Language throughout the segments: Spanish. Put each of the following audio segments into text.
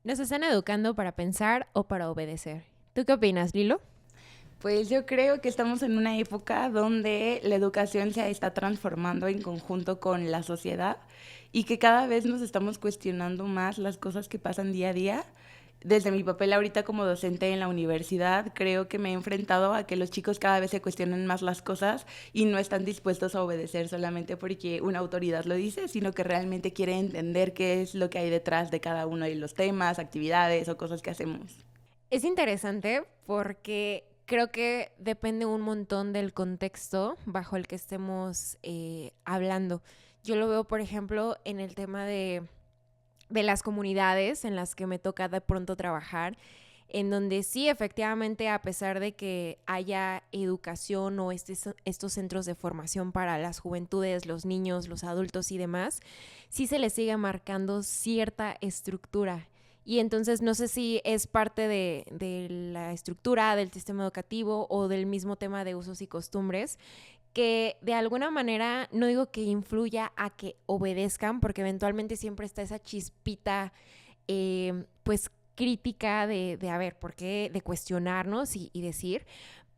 ¿Nos están educando para pensar o para obedecer? ¿Tú qué opinas, Lilo? Pues yo creo que estamos en una época donde la educación se está transformando en conjunto con la sociedad y que cada vez nos estamos cuestionando más las cosas que pasan día a día. Desde mi papel ahorita como docente en la universidad, creo que me he enfrentado a que los chicos cada vez se cuestionan más las cosas y no están dispuestos a obedecer solamente porque una autoridad lo dice, sino que realmente quieren entender qué es lo que hay detrás de cada uno de los temas, actividades o cosas que hacemos. Es interesante porque creo que depende un montón del contexto bajo el que estemos hablando. Yo lo veo, por ejemplo, en el tema de las comunidades en las que me toca de pronto trabajar, en donde sí, efectivamente, a pesar de que haya educación o estos centros de formación para las juventudes, los niños, los adultos y demás, sí se les sigue marcando cierta estructura. Y entonces no sé si es parte de la estructura del sistema educativo o del mismo tema de usos y costumbres, que de alguna manera, no digo que influya a que obedezcan, porque eventualmente siempre está esa chispita, pues crítica de a ver, ¿por qué? De cuestionarnos y decir,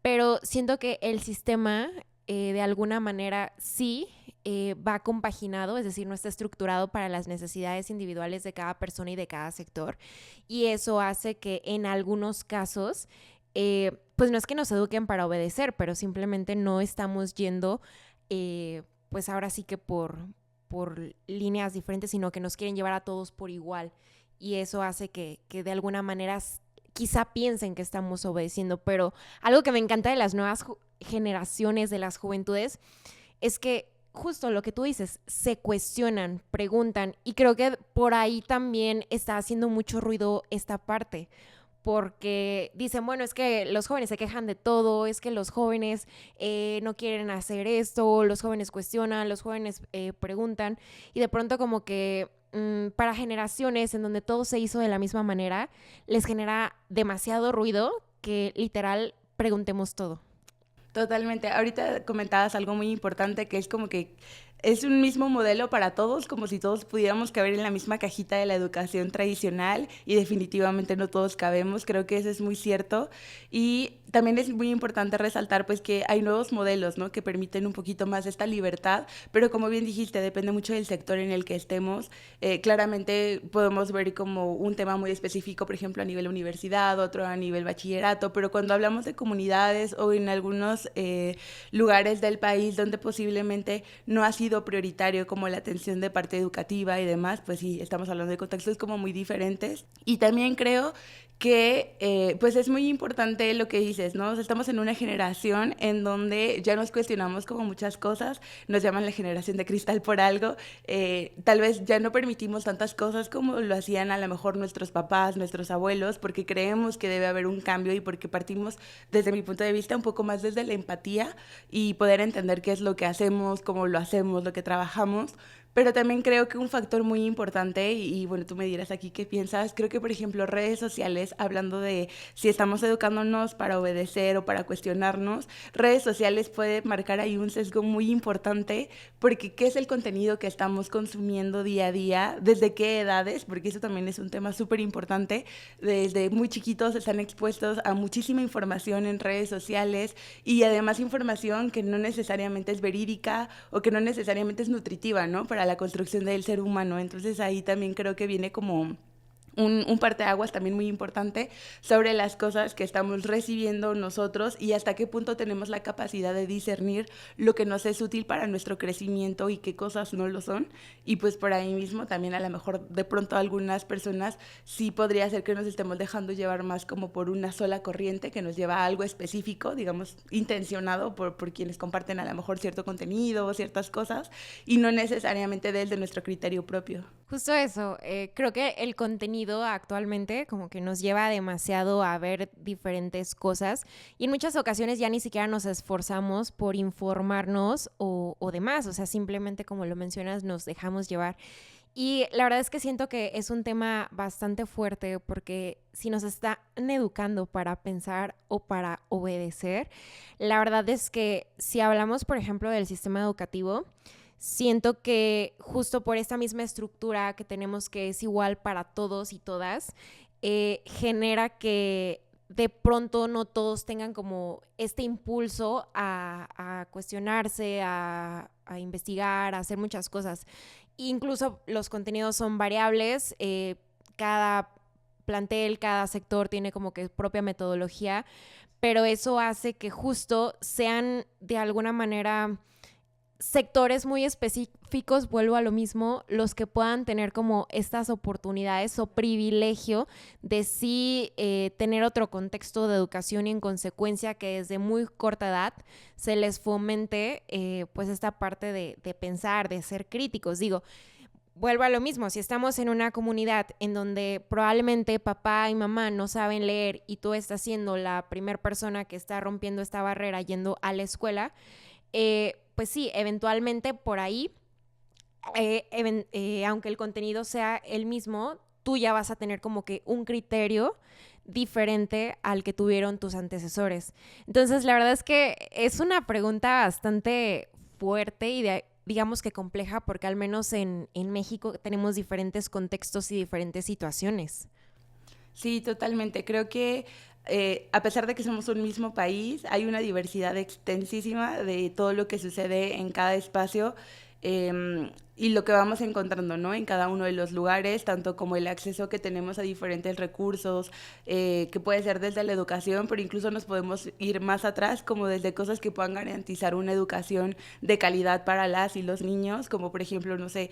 pero siento que el sistema de alguna manera sí va compaginado, es decir, no está estructurado para las necesidades individuales de cada persona y de cada sector, y eso hace que en algunos casos pues no es que nos eduquen para obedecer, pero simplemente no estamos yendo, pues ahora sí que por líneas diferentes, sino que nos quieren llevar a todos por igual. Y eso hace que de alguna manera quizá piensen que estamos obedeciendo, pero algo que me encanta de las nuevas generaciones, de las juventudes, es que justo lo que tú dices, se cuestionan, preguntan, y creo que por ahí también está haciendo mucho ruido esta parte, porque dicen, bueno, es que los jóvenes se quejan de todo, es que los jóvenes no quieren hacer esto, los jóvenes cuestionan, los jóvenes preguntan, y de pronto como que para generaciones en donde todo se hizo de la misma manera, les genera demasiado ruido que literal preguntemos todo. Totalmente. Ahorita comentabas algo muy importante que es como que es un mismo modelo para todos, como si todos pudiéramos caber en la misma cajita de la educación tradicional y definitivamente no todos cabemos, creo que eso es muy cierto. Y también es muy importante resaltar pues que hay nuevos modelos, ¿no? Que permiten un poquito más esta libertad, pero como bien dijiste, depende mucho del sector en el que estemos. Claramente podemos ver como un tema muy específico, por ejemplo, a nivel universidad, otro a nivel bachillerato, pero cuando hablamos de comunidades o en algunos lugares del país donde posiblemente no ha sido prioritario como la atención de parte educativa y demás, pues sí, estamos hablando de contextos como muy diferentes. Y también creo que pues es muy importante lo que dices, ¿no? O sea, estamos en una generación en donde ya nos cuestionamos como muchas cosas, nos llaman la generación de cristal por algo, tal vez ya no permitimos tantas cosas como lo hacían a lo mejor nuestros papás, nuestros abuelos, porque creemos que debe haber un cambio y porque partimos desde mi punto de vista un poco más desde la empatía y poder entender qué es lo que hacemos, cómo lo hacemos, lo que trabajamos. Pero también creo que un factor muy importante, bueno, tú me dirás aquí qué piensas, creo que por ejemplo redes sociales, hablando de si estamos educándonos para obedecer o para cuestionarnos, redes sociales puede marcar ahí un sesgo muy importante, porque qué es el contenido que estamos consumiendo día a día, desde qué edades, porque eso también es un tema súper importante, desde muy chiquitos están expuestos a muchísima información en redes sociales y además información que no necesariamente es verídica o que no necesariamente es nutritiva, ¿no? Para la construcción del ser humano. Entonces ahí también creo que viene como un parteaguas también muy importante sobre las cosas que estamos recibiendo nosotros y hasta qué punto tenemos la capacidad de discernir lo que nos es útil para nuestro crecimiento y qué cosas no lo son. Y pues por ahí mismo también a lo mejor de pronto algunas personas sí podría ser que nos estemos dejando llevar más como por una sola corriente que nos lleva a algo específico, digamos, intencionado por quienes comparten a lo mejor cierto contenido o ciertas cosas y no necesariamente desde nuestro criterio propio. Justo eso, creo que el contenido actualmente como que nos lleva demasiado a ver diferentes cosas y en muchas ocasiones ya ni siquiera nos esforzamos por informarnos o demás, o sea, simplemente como lo mencionas nos dejamos llevar. Y la verdad es que siento que es un tema bastante fuerte porque si nos están educando para pensar o para obedecer, la verdad es que si hablamos, por ejemplo, del sistema educativo, siento que justo por esta misma estructura que tenemos, que es igual para todos y todas, genera que de pronto no todos tengan como este impulso a cuestionarse, a investigar, a hacer muchas cosas. Incluso los contenidos son variables, cada plantel, cada sector tiene como que propia metodología, pero eso hace que justo sean de alguna manera sectores muy específicos, vuelvo a lo mismo, los que puedan tener como estas oportunidades o privilegio de sí tener otro contexto de educación y en consecuencia que desde muy corta edad se les fomente pues esta parte de pensar, de ser críticos. Digo, vuelvo a lo mismo, si estamos en una comunidad en donde probablemente papá y mamá no saben leer y tú estás siendo la primera persona que está rompiendo esta barrera yendo a la escuela, pues sí, eventualmente por ahí, aunque el contenido sea el mismo, tú ya vas a tener como que un criterio diferente al que tuvieron tus antecesores. Entonces, la verdad es que es una pregunta bastante fuerte y digamos que compleja, porque al menos en México tenemos diferentes contextos y diferentes situaciones. Sí, totalmente. Creo que a pesar de que somos un mismo país, hay una diversidad extensísima de todo lo que sucede en cada espacio y lo que vamos encontrando, ¿no? En cada uno de los lugares, tanto como el acceso que tenemos a diferentes recursos, que puede ser desde la educación, pero incluso nos podemos ir más atrás, como desde cosas que puedan garantizar una educación de calidad para las y los niños, como por ejemplo, no sé,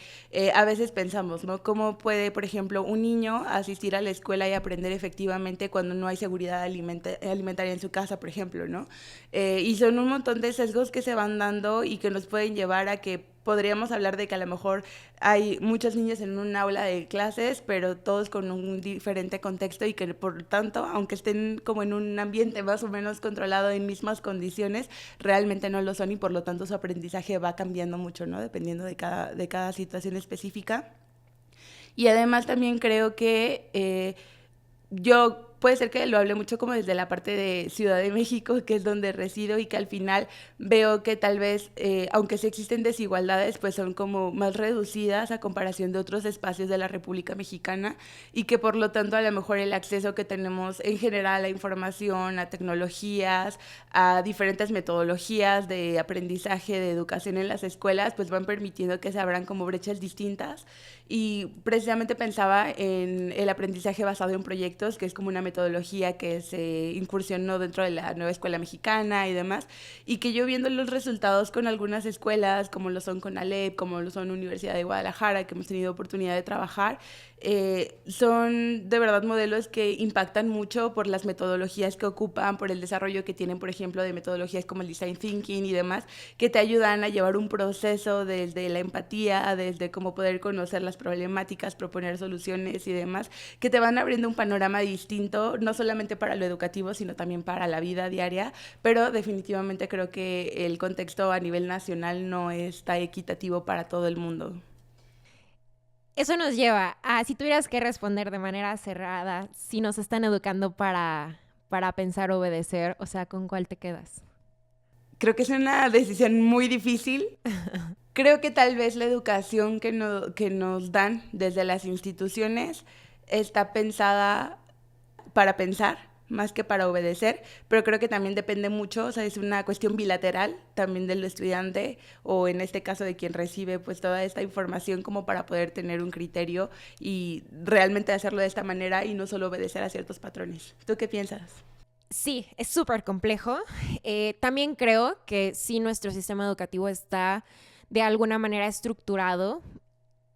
a veces pensamos, ¿no? ¿Cómo puede, por ejemplo, un niño asistir a la escuela y aprender efectivamente cuando no hay seguridad alimentaria en su casa, por ejemplo, ¿no? Y son un montón de sesgos que se van dando y que nos pueden llevar a que podríamos hablar de que a lo mejor hay muchos niños en un aula de clases, pero todos con un diferente contexto y que por tanto, aunque estén como en un ambiente más o menos controlado en mismas condiciones, realmente no lo son y por lo tanto su aprendizaje va cambiando mucho, ¿no? Dependiendo de cada situación específica. Y además también creo que yo puede ser que lo hable mucho como desde la parte de Ciudad de México, que es donde resido y que al final veo que tal vez, aunque sí existen desigualdades, pues son como más reducidas a comparación de otros espacios de la República Mexicana y que por lo tanto a lo mejor el acceso que tenemos en general a información, a tecnologías, a diferentes metodologías de aprendizaje, de educación en las escuelas, pues van permitiendo que se abran como brechas distintas. Y precisamente pensaba en el aprendizaje basado en proyectos, que es como una metodología que se incursionó dentro de la nueva escuela mexicana y demás, y que yo viendo los resultados con algunas escuelas, como lo son CONALEP, como lo son Universidad de Guadalajara, que hemos tenido oportunidad de trabajar, son de verdad modelos que impactan mucho por las metodologías que ocupan, por el desarrollo que tienen, por ejemplo, de metodologías como el design thinking y demás, que te ayudan a llevar un proceso desde la empatía, desde cómo poder conocer las problemáticas, proponer soluciones y demás, que te van abriendo un panorama distinto, no solamente para lo educativo, sino también para la vida diaria, pero definitivamente creo que el contexto a nivel nacional no está equitativo para todo el mundo. Eso nos lleva a, si tuvieras que responder de manera cerrada, si nos están educando para pensar, obedecer, o sea, ¿con cuál te quedas? Creo que es una decisión muy difícil. Creo que tal vez la educación que nos dan desde las instituciones está pensada para pensar más que para obedecer, pero creo que también depende mucho, o sea, es una cuestión bilateral también del estudiante o en este caso de quien recibe pues toda esta información como para poder tener un criterio y realmente hacerlo de esta manera y no solo obedecer a ciertos patrones. ¿Tú qué piensas? Sí, es súper complejo. También creo que sí nuestro sistema educativo está de alguna manera estructurado.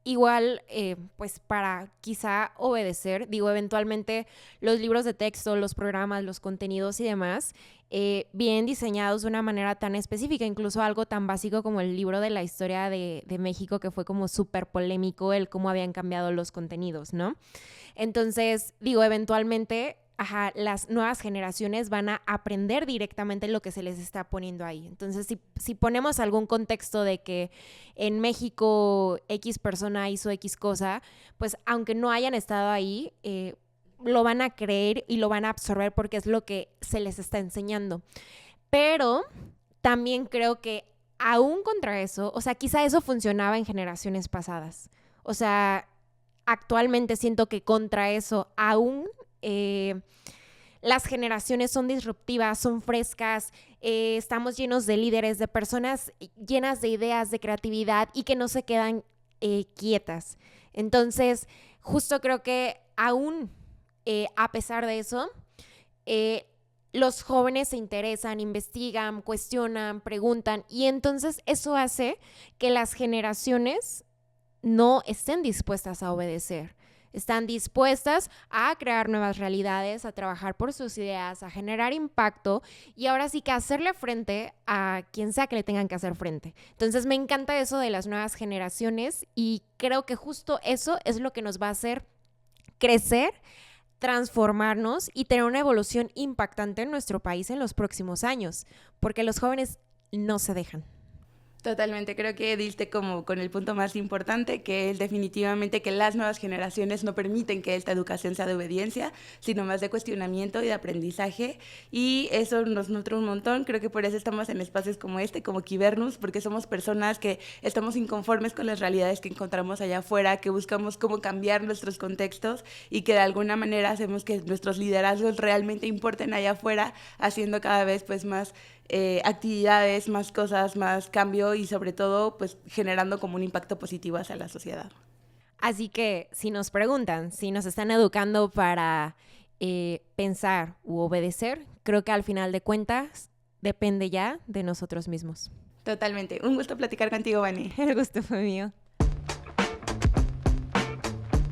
Igual, pues para quizá obedecer, digo, eventualmente los libros de texto, los programas, los contenidos y demás, bien diseñados de una manera tan específica, incluso algo tan básico como el libro de la historia de México, que fue como súper polémico el cómo habían cambiado los contenidos, ¿no? Entonces, digo, eventualmente las nuevas generaciones van a aprender directamente lo que se les está poniendo ahí. Entonces, si ponemos algún contexto de que en México X persona hizo X cosa, pues aunque no hayan estado ahí, lo van a creer y lo van a absorber porque es lo que se les está enseñando. Pero también creo que aún contra eso, o sea, quizá eso funcionaba en generaciones pasadas. O sea, actualmente siento que contra eso aún las generaciones son disruptivas, son frescas, estamos llenos de líderes, de personas llenas de ideas, de creatividad y que no se quedan quietas. Entonces, justo creo que aún a pesar de eso, los jóvenes se interesan, investigan, cuestionan, preguntan y entonces eso hace que las generaciones no estén dispuestas a obedecer. Están dispuestas a crear nuevas realidades, a trabajar por sus ideas, a generar impacto y ahora sí que hacerle frente a quien sea que le tengan que hacer frente. Entonces me encanta eso de las nuevas generaciones y creo que justo eso es lo que nos va a hacer crecer, transformarnos y tener una evolución impactante en nuestro país en los próximos años, porque los jóvenes no se dejan. Totalmente, creo que diste como con el punto más importante, que es definitivamente que las nuevas generaciones no permiten que esta educación sea de obediencia, sino más de cuestionamiento y de aprendizaje, y eso nos nutre un montón. Creo que por eso estamos en espacios como este, como Quibernus, porque somos personas que estamos inconformes con las realidades que encontramos allá afuera, que buscamos cómo cambiar nuestros contextos y que de alguna manera hacemos que nuestros liderazgos realmente importen allá afuera, haciendo cada vez pues más actividades, más cosas, más cambio y sobre todo pues generando como un impacto positivo hacia la sociedad. Así que si nos preguntan si nos están educando para pensar u obedecer, creo que al final de cuentas depende ya de nosotros mismos. Totalmente. Un gusto platicar contigo, Vani. El gusto fue mío.